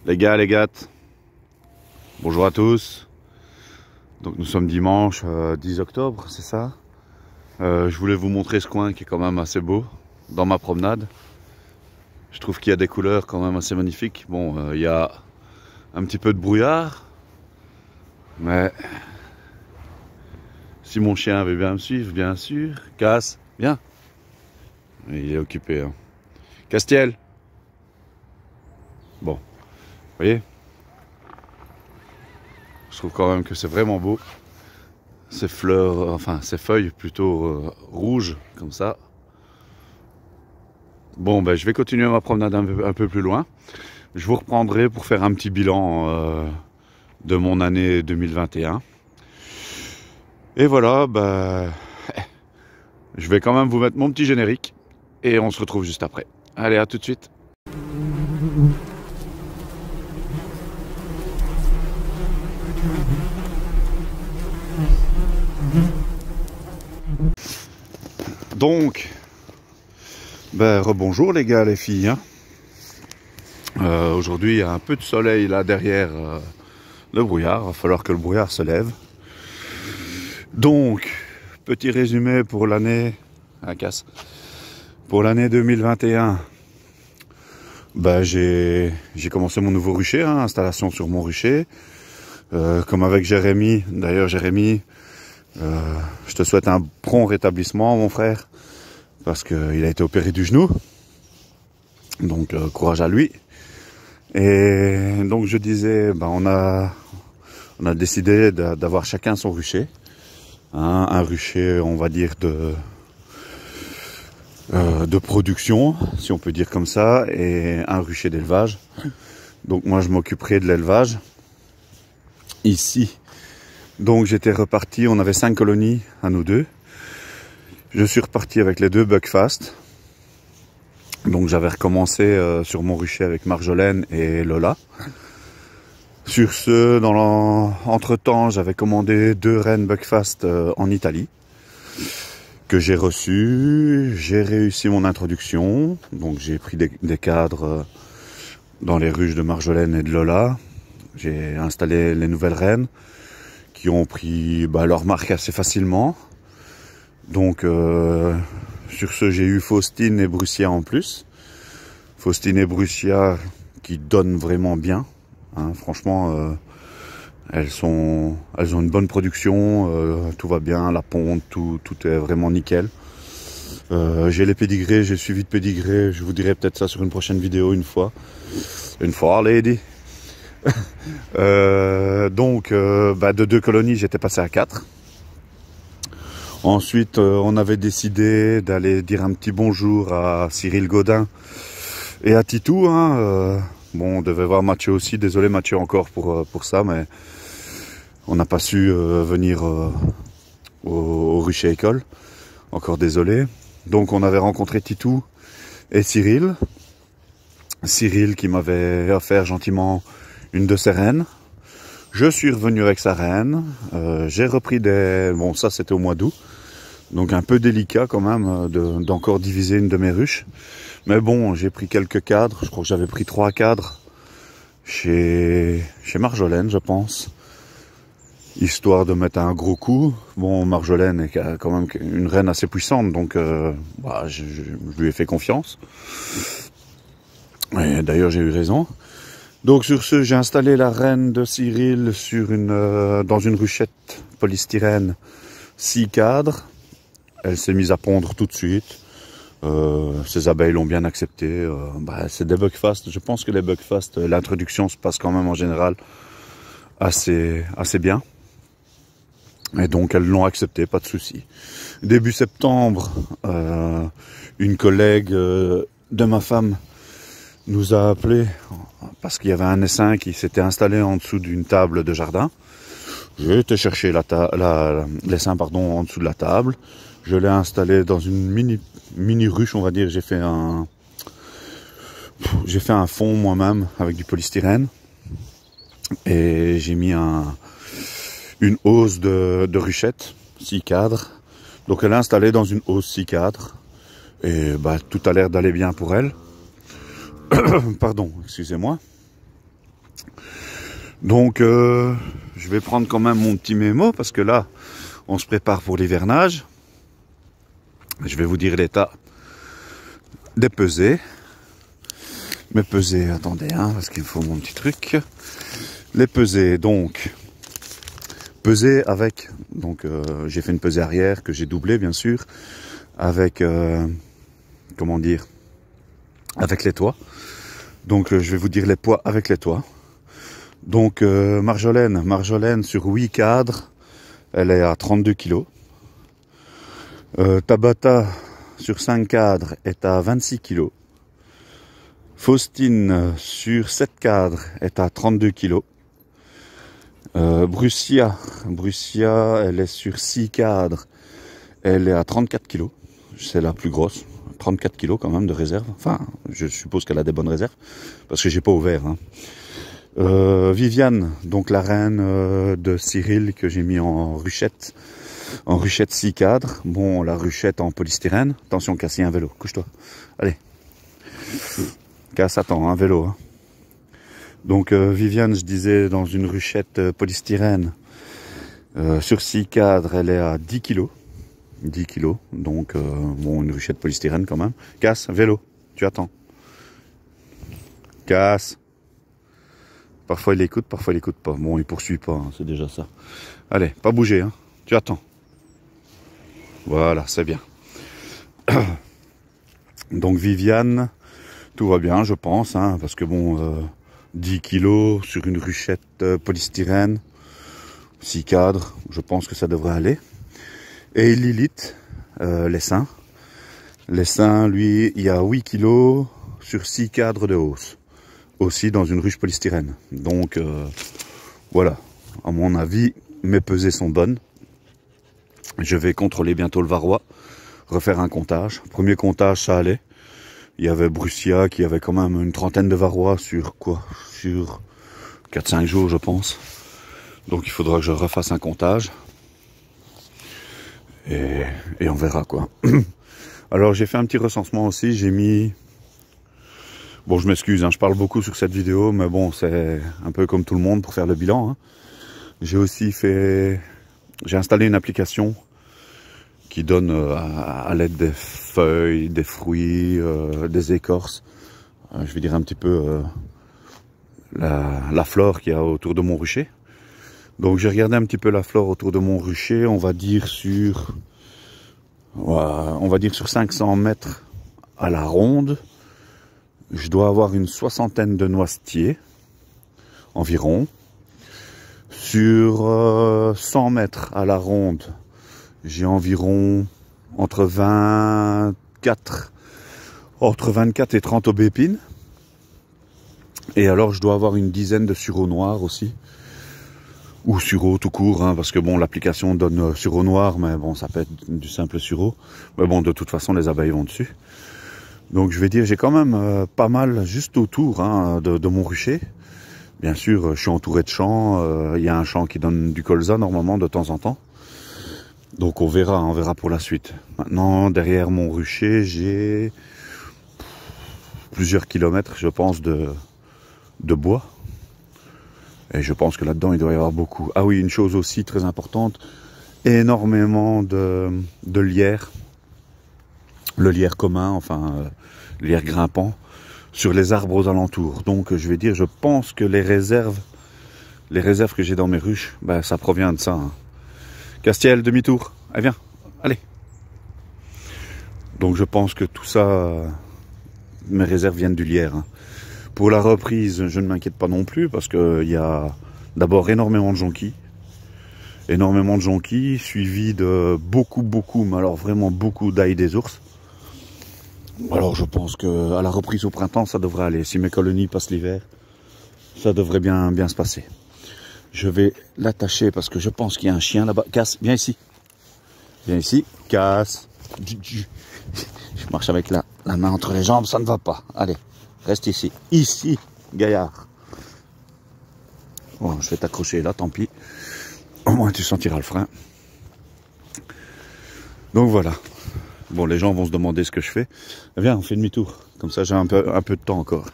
Les gars, les gattes, bonjour à tous. Donc nous sommes dimanche 10 octobre, c'est ça. Je voulais vous montrer ce coin qui est quand même assez beau dans ma promenade. Je trouve qu'il y a des couleurs quand même assez magnifiques. Bon, il y a un petit peu de brouillard, mais si mon chien veut bien me suivre, bien sûr. Casse, viens. Il est occupé. Hein. Castiel. Bon, vous voyez. Je trouve quand même que c'est vraiment beau. Ces fleurs, enfin ces feuilles plutôt rouges, comme ça. Bon, ben je vais continuer ma promenade un peu plus loin. Je vous reprendrai pour faire un petit bilan de mon année 2021. Et voilà, ben, je vais quand même vous mettre mon petit générique. Et on se retrouve juste après. Allez, à tout de suite. Donc, ben, rebonjour les gars, les filles. Hein. Aujourd'hui, il y a un peu de soleil là derrière le brouillard. Il va falloir que le brouillard se lève. Donc, petit résumé pour l'année... Pour l'année 2021. Ben, j'ai commencé mon nouveau rucher, hein, installation sur mon rucher. Comme avec Jérémy. D'ailleurs, Jérémy, je te souhaite un prompt rétablissement, mon frère. Parce qu'il a été opéré du genou. Donc courage à lui. Et donc je disais, ben, on a décidé d'avoir chacun son rucher. Hein, un rucher, on va dire, de production, si on peut dire comme ça, et un rucher d'élevage. Donc moi je m'occuperai de l'élevage. Ici. Donc j'étais reparti, on avait 5 colonies à nous deux. Je suis reparti avec les 2 Buckfast. Donc j'avais recommencé sur mon rucher avec Marjolaine et Lola. Sur ce, entre-temps, j'avais commandé 2 rennes Buckfast en Italie. Que j'ai reçues. J'ai réussi mon introduction. Donc j'ai pris des cadres dans les ruches de Marjolaine et de Lola. J'ai installé les nouvelles rennes qui ont pris leur marque assez facilement. Donc sur ce, j'ai eu Faustine et Brussia en plus. Faustine et Brussia qui donnent vraiment bien. Hein, franchement, elles ont une bonne production, tout va bien, la ponte, tout est vraiment nickel. J'ai les pédigrés, j'ai suivi de pédigrés, je vous dirai peut-être ça sur une prochaine vidéo une fois. Une fois, lady. Donc, de 2 colonies, j'étais passé à 4. Ensuite, on avait décidé d'aller dire un petit bonjour à Cyril Godin et à Titou. Hein, bon, on devait voir Mathieu aussi. Désolé Mathieu encore pour ça, mais on n'a pas su venir au rucher école. Encore désolé. Donc, on avait rencontré Titou et Cyril. Cyril qui m'avait offert gentiment une de ses rennes. Je suis revenu avec sa reine, j'ai repris des... Bon, ça c'était au mois d'août, donc un peu délicat quand même d'encore diviser une de mes ruches. Mais bon, j'ai pris quelques cadres, je crois que j'avais pris 3 cadres chez Marjolaine, je pense. Histoire de mettre un gros coup. Bon, Marjolaine est quand même une reine assez puissante, donc je lui ai fait confiance. Et d'ailleurs, j'ai eu raison. Donc sur ce, j'ai installé la reine de Cyril dans une ruchette polystyrène 6 cadres. Elle s'est mise à pondre tout de suite. Ses abeilles l'ont bien accepté. C'est des Buckfast. Je pense que les Buckfast, l'introduction se passe quand même en général assez bien. Et donc elles l'ont accepté, pas de souci. Début septembre, une collègue de ma femme nous a appelé parce qu'il y avait un essaim qui s'était installé en dessous d'une table de jardin. J'ai été chercher l'essaim en dessous de la table. Je l'ai installé dans une mini ruche, on va dire. J'ai fait un fond moi-même avec du polystyrène et j'ai mis une hausse de ruchette 6 cadres. Donc elle est installée dans une hausse 6 cadres et tout a l'air d'aller bien pour elle. Pardon, excusez-moi. Donc je vais prendre quand même mon petit mémo parce que là on se prépare pour l'hivernage. Je vais vous dire l'état des pesées. Mes pesées, attendez, hein, parce qu'il me faut mon petit truc. Les pesées, donc pesées avec, donc j'ai fait une pesée arrière que j'ai doublée bien sûr, avec comment dire, avec les toits. Donc je vais vous dire les poids avec les toits. Donc Marjolaine sur 8 cadres, elle est à 32 kg. Tabata sur 5 cadres est à 26 kg. Faustine sur 7 cadres est à 32 kg. Brussia, elle est sur 6 cadres, elle est à 34 kg. C'est la plus grosse, 34 kg quand même de réserve. Enfin, je suppose qu'elle a des bonnes réserves, parce que j'ai pas ouvert. Hein. Viviane, donc la reine de Cyril que j'ai mis en ruchette 6 cadres. Bon, la ruchette en polystyrène. Attention, casser un vélo, couche-toi. Allez. Casse, attends, un vélo. Hein. Donc Viviane, je disais, dans une ruchette polystyrène, sur 6 cadres, elle est à 10 kg. 10 kg, donc bon, une ruchette polystyrène quand même. Casse, vélo, tu attends. Casse. Parfois il écoute, parfois il écoute pas. Bon, il poursuit pas, hein, c'est déjà ça. Allez, pas bouger, hein. Tu attends. Voilà, c'est bien. Donc Viviane, tout va bien, je pense, hein, parce que bon, 10 kilos sur une ruchette polystyrène, 6 cadres, je pense que ça devrait aller. Et Lilith, les seins. Les seins, lui, il y a 8 kilos sur 6 cadres de hausse. Aussi dans une ruche polystyrène. Donc, voilà. À mon avis, mes pesées sont bonnes. Je vais contrôler bientôt le varroa. Refaire un comptage. Premier comptage, ça allait. Il y avait Brussia qui avait quand même une trentaine de varrois sur quoi? Sur 4-5 jours, je pense. Donc, il faudra que je refasse un comptage. Et on verra quoi. Alors, j'ai fait un petit recensement aussi. J'ai mis... Bon, je m'excuse, hein, je parle beaucoup sur cette vidéo, mais bon, c'est un peu comme tout le monde pour faire le bilan. Hein. J'ai aussi fait... J'ai installé une application qui donne à l'aide des feuilles, des fruits, des écorces, je vais dire un petit peu la flore qu'il y a autour de mon rucher. Donc j'ai regardé un petit peu la flore autour de mon rucher, on va dire sur 500 mètres à la ronde. Je dois avoir une soixantaine de noisetiers, environ. Sur 100 mètres à la ronde, j'ai environ entre 24 et 30 aubépines. Et alors, je dois avoir une dizaine de sureaux noirs aussi. Ou sureaux tout court, hein, parce que bon, l'application donne sureau noir, mais bon, ça peut être du simple sureau. Mais bon, de toute façon, les abeilles vont dessus. Donc je vais dire, j'ai quand même pas mal juste autour hein, de mon rucher. Bien sûr, je suis entouré de champs. Il y a un champ qui donne du colza normalement de temps en temps. Donc on verra pour la suite. Maintenant, derrière mon rucher, j'ai plusieurs kilomètres, je pense, de bois. Et je pense que là-dedans, il doit y avoir beaucoup. Ah oui, une chose aussi très importante, énormément de lierre. Le lierre commun, enfin, lierre grimpant, sur les arbres aux alentours. Donc, je vais dire, je pense que les réserves que j'ai dans mes ruches, ben, ça provient de ça. Hein. Castiel, demi-tour. Allez, viens. Allez. Donc, je pense que tout ça, mes réserves viennent du lierre. Hein. Pour la reprise, je ne m'inquiète pas non plus, parce qu'il y a d'abord énormément de jonquilles. Énormément de jonquilles, suivi de beaucoup, mais alors vraiment beaucoup d'ail des ours. Alors je pense que à la reprise au printemps, ça devrait aller. Si mes colonies passent l'hiver, ça devrait bien se passer. Je vais l'attacher parce que je pense qu'il y a un chien là-bas. Casse, viens ici. Viens ici, casse. Je marche avec la main entre les jambes, ça ne va pas. Allez, reste ici. Ici, gaillard. Bon, je vais t'accrocher là, tant pis. Au moins tu sentiras le frein. Donc voilà. Bon, les gens vont se demander ce que je fais. Viens, on fait demi-tour. Comme ça, j'ai un peu de temps encore.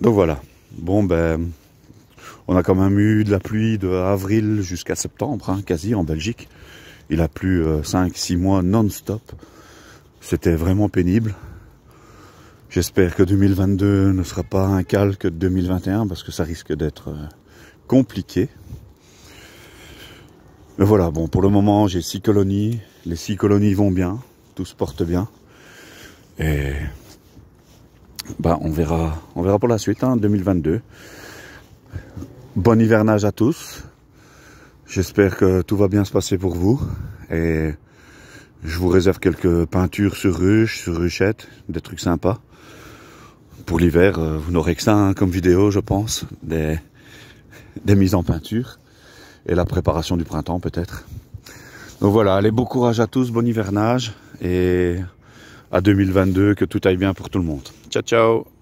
Donc voilà. bon ben, on a quand même eu de la pluie de avril jusqu'à septembre, hein, quasi en Belgique. Il a plu 5-6 mois non-stop. C'était vraiment pénible. J'espère que 2022 ne sera pas un calque de 2021 parce que ça risque d'être compliqué. Mais voilà, bon, pour le moment, j'ai 6 colonies. Les 6 colonies vont bien. Tout se porte bien. Et bah, on verra pour la suite, hein, 2022. Bon hivernage à tous. J'espère que tout va bien se passer pour vous. Et je vous réserve quelques peintures sur ruche, sur ruchette, des trucs sympas. Pour l'hiver, vous n'aurez que ça, hein, comme vidéo, je pense. Des mises en peinture. Et la préparation du printemps, peut-être. Donc voilà, allez, bon courage à tous, bon hivernage. Et à 2022, que tout aille bien pour tout le monde. Ciao, ciao!